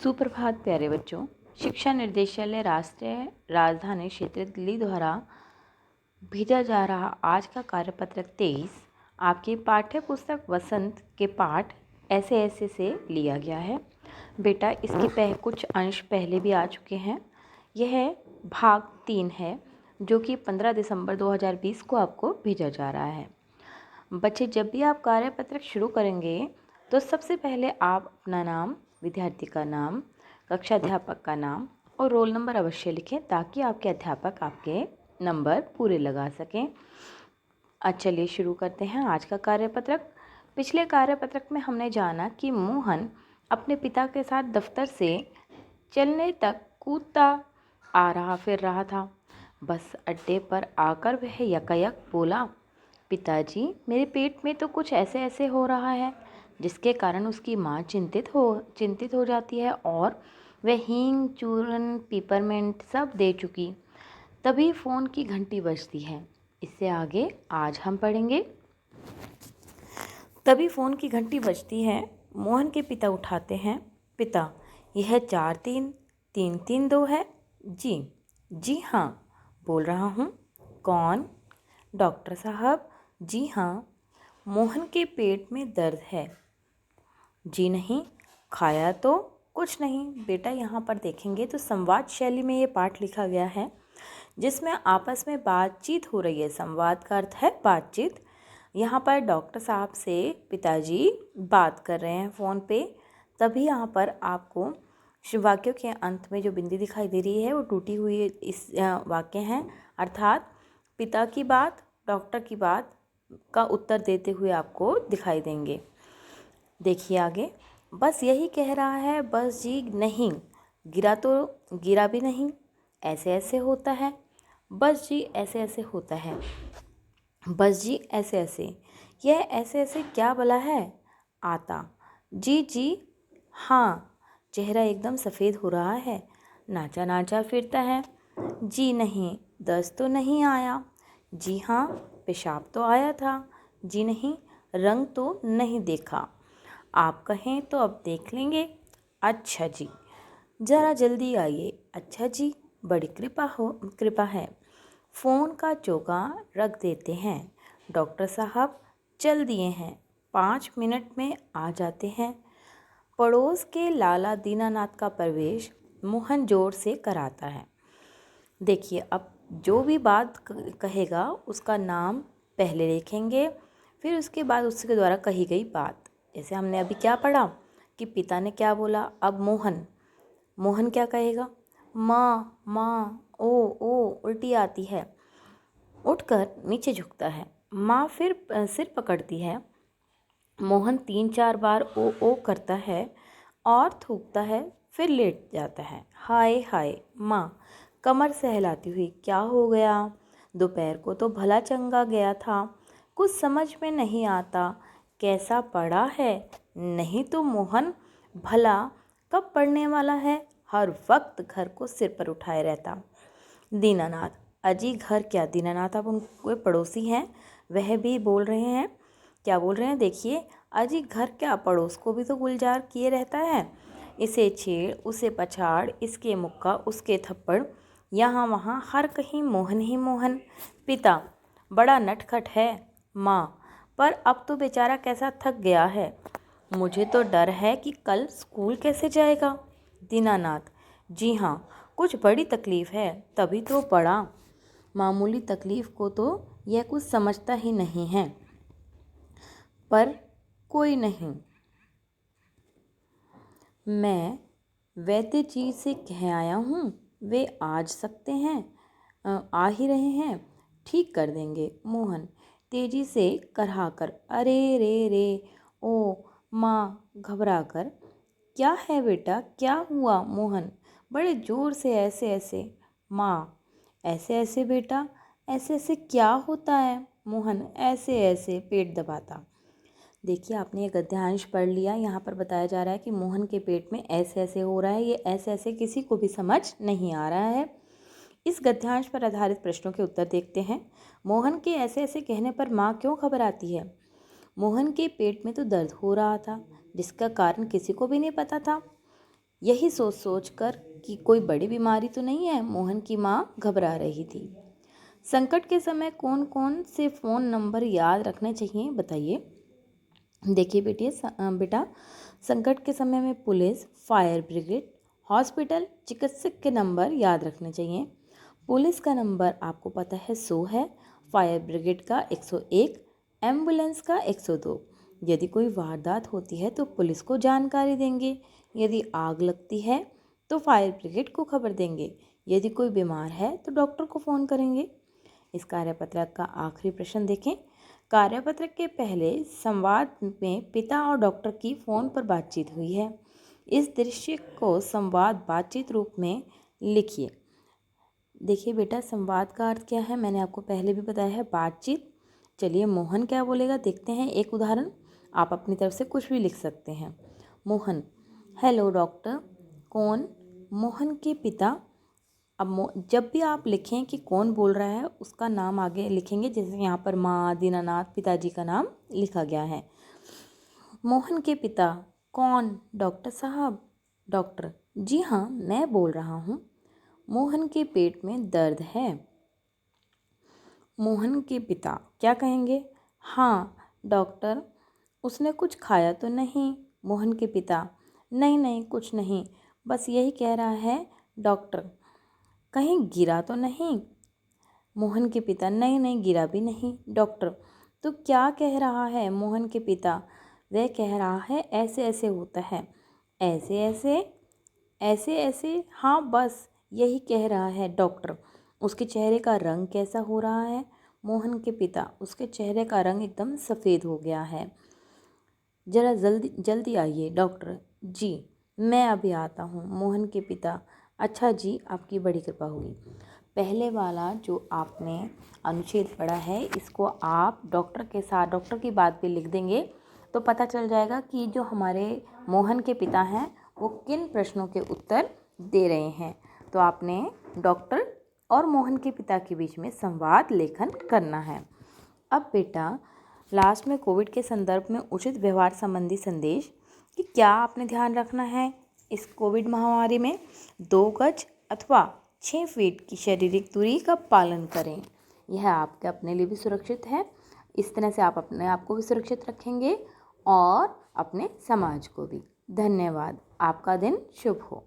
सुप्रभात प्यारे बच्चों। शिक्षा निर्देशालय राष्ट्रीय राजधानी क्षेत्र दिल्ली द्वारा भेजा जा रहा आज का कार्यपत्रक 23 आपकी पाठ्य पुस्तक वसंत के पाठ ऐसे ऐसे से लिया गया है। बेटा इसके कुछ अंश पहले भी आ चुके हैं। यह भाग 3 है जो कि 15 दिसंबर 2020 को आपको भेजा जा रहा है। बच्चे जब भी आप कार्यपत्रक शुरू करेंगे तो सबसे पहले आप अपना नाम, विद्यार्थी का नाम, कक्षा अध्यापक का नाम और रोल नंबर अवश्य लिखें ताकि आपके अध्यापक आपके नंबर पूरे लगा सकें। चलिए शुरू करते हैं आज का कार्यपत्रक। पिछले कार्यपत्रक में हमने जाना कि मोहन अपने पिता के साथ दफ्तर से चलने तक कूदता आ रहा फिर रहा था। बस अड्डे पर आकर वह यकायक बोला, पिताजी मेरे पेट में तो कुछ ऐसे ऐसे हो रहा है, जिसके कारण उसकी माँ चिंतित हो जाती है और वह हींग, चूर्ण, पिपरमिंट सब दे चुकी। तभी फ़ोन की घंटी बजती है। इससे आगे आज हम पढ़ेंगे। तभी फ़ोन की घंटी बजती है। मोहन के पिता उठाते हैं। पिता, यह 4-3-3-3-2 है। जी हाँ, बोल रहा हूँ। कौन? डॉक्टर साहब। जी हाँ। मोहन के पेट में दर्द है। जी नहीं। खाया तो? कुछ नहीं। बेटा यहाँ पर देखेंगे तो संवाद शैली में ये पाठ लिखा गया है जिसमें आपस में बातचीत हो रही है। संवाद का अर्थ है बातचीत। यहाँ पर डॉक्टर साहब से पिताजी बात कर रहे हैं फ़ोन पे। तभी यहाँ पर आपको वाक्यों के अंत में जो बिंदी दिखाई दे रही है वो टूटी हुई इस वाक्य हैं, अर्थात पिता की बात, डॉक्टर की बात का उत्तर देते हुए आपको दिखाई देंगे। देखिए आगे। बस यही कह रहा है। बस जी नहीं। गिरा तो गिरा भी नहीं। ऐसे ऐसे होता है। बस जी ऐसे ऐसे होता है। बस जी ऐसे ऐसे। यह ऐसे ऐसे क्या भला है? आता। जी हाँ। चेहरा एकदम सफ़ेद हो रहा है। नाचा नाचा फिरता है। जी नहीं, दस्त तो नहीं आया। जी हाँ, पेशाब तो आया था। जी नहीं, रंग तो नहीं देखा। आप कहें तो अब देख लेंगे। अच्छा जी, ज़रा जल्दी आइए। अच्छा जी, बड़ी कृपा है। फ़ोन का चौका रख देते हैं। डॉक्टर साहब चल दिए हैं, 5 मिनट में आ जाते हैं। पड़ोस के लाला दीनानाथ का प्रवेश मोहन जोर से कराता है। देखिए, अब जो भी बात कहेगा उसका नाम पहले लिखेंगे, फिर उसके बाद उसके द्वारा कही गई बात। जैसे हमने अभी क्या पढ़ा कि पिता ने क्या बोला। अब मोहन क्या कहेगा? माँ ओ उल्टी आती है। उठकर नीचे झुकता है। माँ फिर सिर पकड़ती है। मोहन 3-4 बार ओ करता है और थूकता है, फिर लेट जाता है। हाय हाय। माँ कमर सहलाती हुई, क्या हो गया? दोपहर को तो भला चंगा गया था, कुछ समझ में नहीं आता कैसा पड़ा है। नहीं तो मोहन भला कब पढ़ने वाला है, हर वक्त घर को सिर पर उठाए रहता। दीनानाथ, अजी घर क्या? दीनानाथ अब उनके पड़ोसी हैं, वह भी बोल रहे हैं। क्या बोल रहे हैं देखिए। अजी घर क्या, पड़ोस को भी तो गुलजार किए रहता है। इसे छेड़, उसे पछाड़, इसके मुक्का, उसके थप्पड़, यहाँ वहाँ हर कहीं मोहन ही मोहन। पिता, बड़ा नटखट है। माँ, पर अब तो बेचारा कैसा थक गया है। मुझे तो डर है कि कल स्कूल कैसे जाएगा। दीनानाथ, जी हाँ, कुछ बड़ी तकलीफ़ है, तभी तो पड़ा। मामूली तकलीफ़ को तो यह कुछ समझता ही नहीं है। पर कोई नहीं, मैं वैद्य जी से कह आया हूँ, वे आज सकते हैं, आ ही रहे हैं, ठीक कर देंगे। मोहन तेजी से कराहकर, अरे रे रे। ओ माँ घबरा कर, क्या है बेटा, क्या हुआ? मोहन बड़े ज़ोर से, ऐसे ऐसे। माँ, ऐसे ऐसे बेटा, ऐसे ऐसे क्या होता है? मोहन ऐसे ऐसे पेट दबाता। देखिए, आपने ये गद्यांश पढ़ लिया। यहाँ पर बताया जा रहा है कि मोहन के पेट में ऐसे ऐसे हो रहा है। ये ऐसे ऐसे किसी को भी समझ नहीं आ रहा है। इस गद्यांश पर आधारित प्रश्नों के उत्तर देखते हैं। मोहन के ऐसे ऐसे कहने पर माँ क्यों घबराती है? मोहन के पेट में तो दर्द हो रहा था, जिसका कारण किसी को भी नहीं पता था। यही सोच सोच कर कि कोई बड़ी बीमारी तो नहीं है, मोहन की माँ घबरा रही थी। संकट के समय कौन कौन से फ़ोन नंबर याद रखने चाहिए, बताइए। देखिए बेटा, संकट के समय में पुलिस, फायर ब्रिगेड, हॉस्पिटल, चिकित्सक के नंबर याद रखने चाहिए। पुलिस का नंबर आपको पता है 100 है, फायर ब्रिगेड का 101, एम्बुलेंस का 102। यदि कोई वारदात होती है तो पुलिस को जानकारी देंगे, यदि आग लगती है तो फायर ब्रिगेड को खबर देंगे, यदि कोई बीमार है तो डॉक्टर को फ़ोन करेंगे। इस कार्यपत्रक का आखिरी प्रश्न देखें। कार्यपत्रक के पहले संवाद में पिता और डॉक्टर की फ़ोन पर बातचीत हुई है। इस दृश्य को संवाद बातचीत रूप में लिखिए। देखिए बेटा, संवाद का अर्थ क्या है, मैंने आपको पहले भी बताया है, बातचीत। चलिए मोहन क्या बोलेगा देखते हैं। एक उदाहरण, आप अपनी तरफ से कुछ भी लिख सकते हैं। Mohan, hello doctor. कौन? मोहन के पिता। अब जब भी आप लिखें कि कौन बोल रहा है, उसका नाम आगे लिखेंगे। जैसे यहाँ पर माँ दीनानाथ, पिताजी का नाम लिखा गया है। मोहन के पिता। कौन? डॉक्टर साहब। डॉक्टर, जी हाँ मैं बोल रहा हूँ। मोहन के पेट में दर्द है। मोहन के पिता क्या कहेंगे? हाँ डॉक्टर, उसने कुछ खाया तो नहीं? मोहन के पिता, नहीं नहीं कुछ नहीं, बस यही कह रहा है। डॉक्टर, कहीं गिरा तो नहीं? मोहन के पिता, नहीं नहीं गिरा भी नहीं। डॉक्टर, तो क्या कह रहा है? मोहन के पिता, वह कह रहा है ऐसे ऐसे होता है। ऐसे ऐसे? ऐसे ऐसे, हाँ बस यही कह रहा है। डॉक्टर, उसके चेहरे का रंग कैसा हो रहा है? मोहन के पिता, उसके चेहरे का रंग एकदम सफ़ेद हो गया है। ज़रा जल्दी जल्दी आइए। डॉक्टर, जी मैं अभी आता हूँ। मोहन के पिता, अच्छा जी, आपकी बड़ी कृपा होगी। पहले वाला जो आपने अनुच्छेद पढ़ा है, इसको आप डॉक्टर के साथ, डॉक्टर की बात पे लिख देंगे तो पता चल जाएगा कि जो हमारे मोहन के पिता हैं वो किन प्रश्नों के उत्तर दे रहे हैं। तो आपने डॉक्टर और मोहन के पिता के बीच में संवाद लेखन करना है। अब बेटा, लास्ट में कोविड के संदर्भ में उचित व्यवहार संबंधी संदेश कि क्या आपने ध्यान रखना है इस कोविड महामारी में। 2 गज अथवा 6 फीट की शारीरिक दूरी का पालन करें। यह आपके अपने लिए भी सुरक्षित है। इस तरह से आप अपने आप को भी सुरक्षित रखेंगे और अपने समाज को भी। धन्यवाद। आपका दिन शुभ हो।